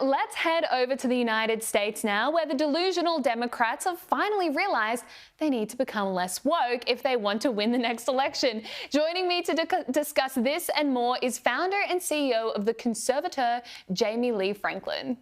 Let's head over to the United States now, where the delusional Democrats have finally realized they need to become less woke if they want to win the next election. Joining me to discuss this and more is founder and CEO of The Conservator, Jamie Lee Franklin.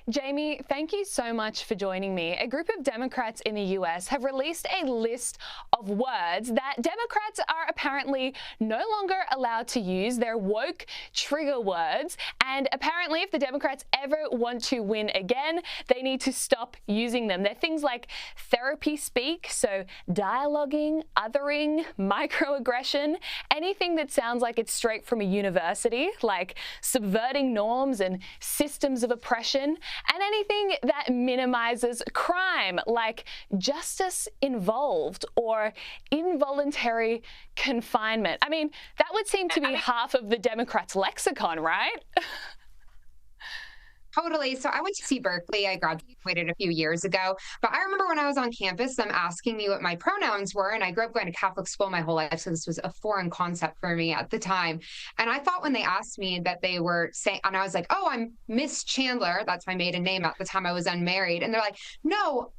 Jamie, thank you so much for joining me. A group of Democrats in the US have released a list of words that Democrats are apparently no longer allowed to use. They're woke trigger words. And apparently, if the Democrats ever want to win again, they need to stop using them. They're things like therapy speak, so dialoguing, othering, microaggression, anything that sounds like it's straight from a university, like subverting norms and systems of oppression, and anything that minimizes crime, like justice involved or involuntary confinement. I mean, that would seem to be half of the Democrats' lexicon, right? Totally. So I went to see Berkeley. I graduated a few years ago. But I remember when I was on campus, them asking me what my pronouns were. And I grew up going to Catholic school my whole life. So this was a foreign concept for me at the time. And I thought when they asked me that they were saying, and I was like, oh, I'm Miss Chandler. That's my maiden name at the time I was unmarried. And they're like, no,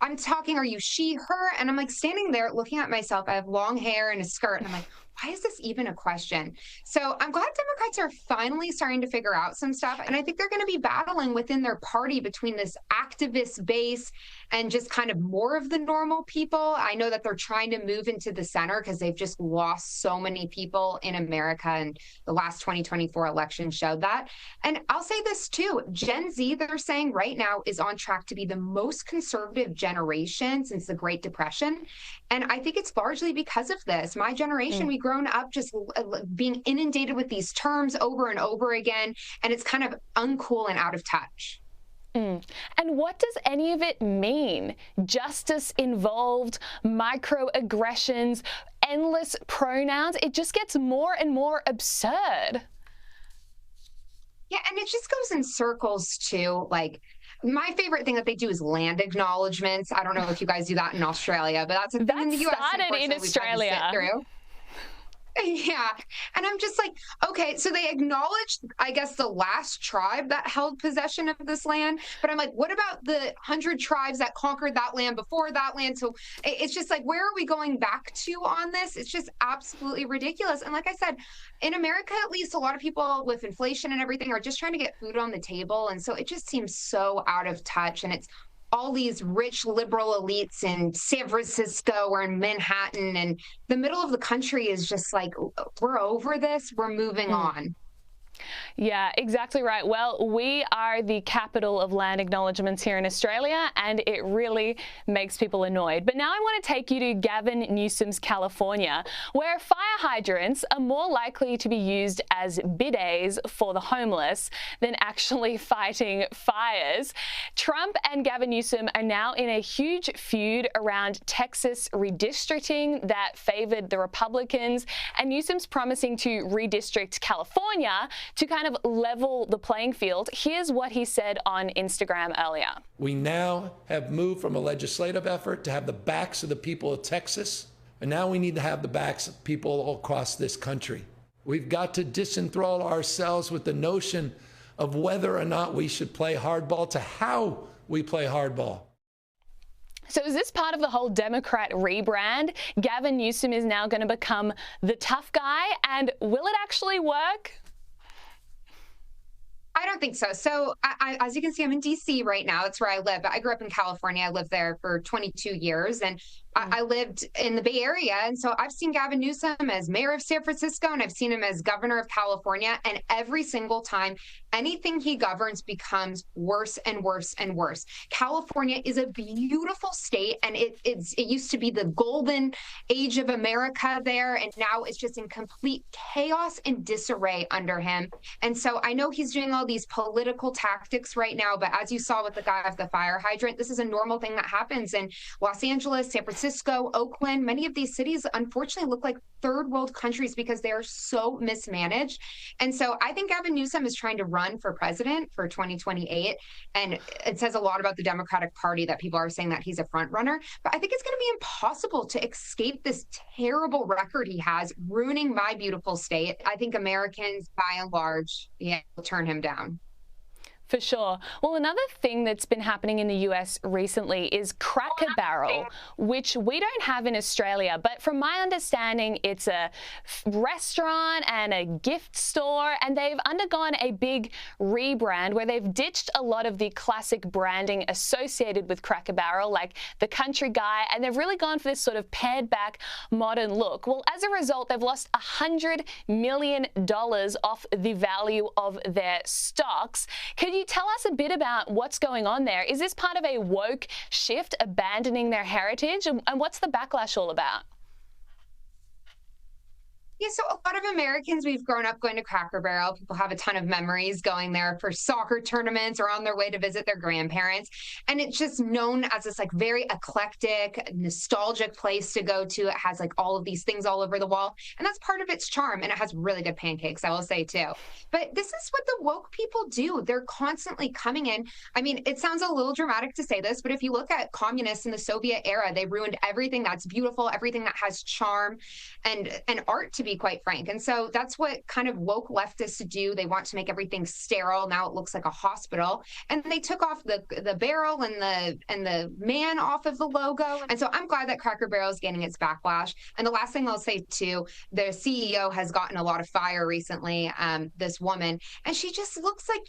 I'm talking, are you she, her? And I'm like standing there looking at myself. I have long hair and a skirt. And I'm like, why is this even a question? So I'm glad Democrats are finally starting to figure out some stuff. And I think they're going to be battling within their party between this activist base and just kind of more of the normal people. I know that they're trying to move into the center because they've just lost so many people in America, and the last 2024 election showed that. And I'll say this too, Gen Z, they're saying right now, is on track to be the most conservative generation since the Great Depression. And I think it's largely because of this. My generation, we grown up just being inundated with these terms over and over again, and it's kind of uncool and out of touch. And what does any of it mean? Justice involved, microaggressions, endless pronouns. It just gets more and more absurd. Yeah, and it just goes in circles too. Like, my favorite thing that they do is land acknowledgements. I don't know if you guys do that in Australia, but that's a thing in the US. Started in Australia. Yeah. And I'm just like, okay, so they acknowledged, I guess, the last tribe that held possession of this land. But I'm like, what about the 100 tribes that conquered that land before that land? So it's just like, where are we going back to on this? It's just absolutely ridiculous. And like I said, in America, at least, a lot of people with inflation and everything are just trying to get food on the table. And so it just seems so out of touch. And it's all these rich liberal elites in San Francisco or in Manhattan, and the middle of the country is just like, we're over this, we're moving on. Yeah, exactly right. Well, we are the capital of land acknowledgements here in Australia, and it really makes people annoyed. But now I want to take you to Gavin Newsom's California, where fire hydrants are more likely to be used as bidets for the homeless than actually fighting fires. Trump and Gavin Newsom are now in a huge feud around Texas redistricting that favored the Republicans, and Newsom's promising to redistrict California to kind of level the playing field. Here's what he said on Instagram earlier. We now have moved from a legislative effort to have the backs of the people of Texas, and now we need to have the backs of people all across this country. We've got to disenthrall ourselves with the notion of whether or not we should play hardball to how we play hardball. So is this part of the whole Democrat rebrand? Gavin Newsom is now going to become the tough guy, and will it actually work? I don't think so. So as you can see, I'm in DC right now. That's where I live. But I grew up in California. I lived there for 22 years. And I lived in the Bay Area. And so I've seen Gavin Newsom as mayor of San Francisco, and I've seen him as governor of California. And every single time, anything he governs becomes worse and worse and worse. California is a beautiful state, and it used to be the golden age of America there. And now it's just in complete chaos and disarray under him. And so I know he's doing all these political tactics right now, but as you saw with the guy of the fire hydrant, this is a normal thing that happens in Los Angeles, San Francisco, Oakland. Many of these cities, unfortunately, look like third world countries because they are so mismanaged. And so I think Gavin Newsom is trying to run for president for 2028. And it says a lot about the Democratic Party that people are saying that he's a front runner. But I think it's going to be impossible to escape this terrible record he has, ruining my beautiful state. I think Americans, by and large, will turn him down. For sure. Well, another thing that's been happening in the US recently is Cracker Barrel, which we don't have in Australia. But from my understanding, it's a restaurant and a gift store, and they've undergone a big rebrand where they've ditched a lot of the classic branding associated with Cracker Barrel, like the country guy, and they've really gone for this sort of pared back modern look. Well, as a result, they've lost $100 million off the value of their stocks. Could you tell us a bit about what's going on there? Is this part of a woke shift, abandoning their heritage? And what's the backlash all about? Yeah, so a lot of Americans, we've grown up going to Cracker Barrel. People have a ton of memories going there for soccer tournaments or on their way to visit their grandparents. And it's just known as this like very eclectic, nostalgic place to go to. It has like all of these things all over the wall. And that's part of its charm. And it has really good pancakes, I will say too. But this is what the woke people do. They're constantly coming in. I mean, it sounds a little dramatic to say this, but if you look at communists in the Soviet era, they ruined everything that's beautiful, everything that has charm and art, to be quite frank. And so that's what kind of woke leftists do. They want to make everything sterile. Now it looks like a hospital. And they took off the barrel and the man off of the logo. And so I'm glad that Cracker Barrel is getting its backlash. And the last thing I'll say too, the CEO has gotten a lot of fire recently, this woman, and she just looks like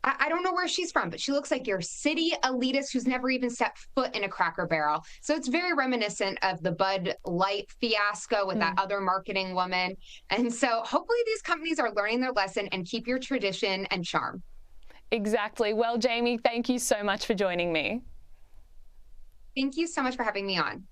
I don't know where she's from, but she looks like your city elitist who's never even set foot in a Cracker Barrel. So it's very reminiscent of the Bud Light fiasco with that other marketing woman. And so hopefully these companies are learning their lesson and keep your tradition and charm. Exactly. Well, Jamie, thank you so much for joining me. Thank you so much for having me on.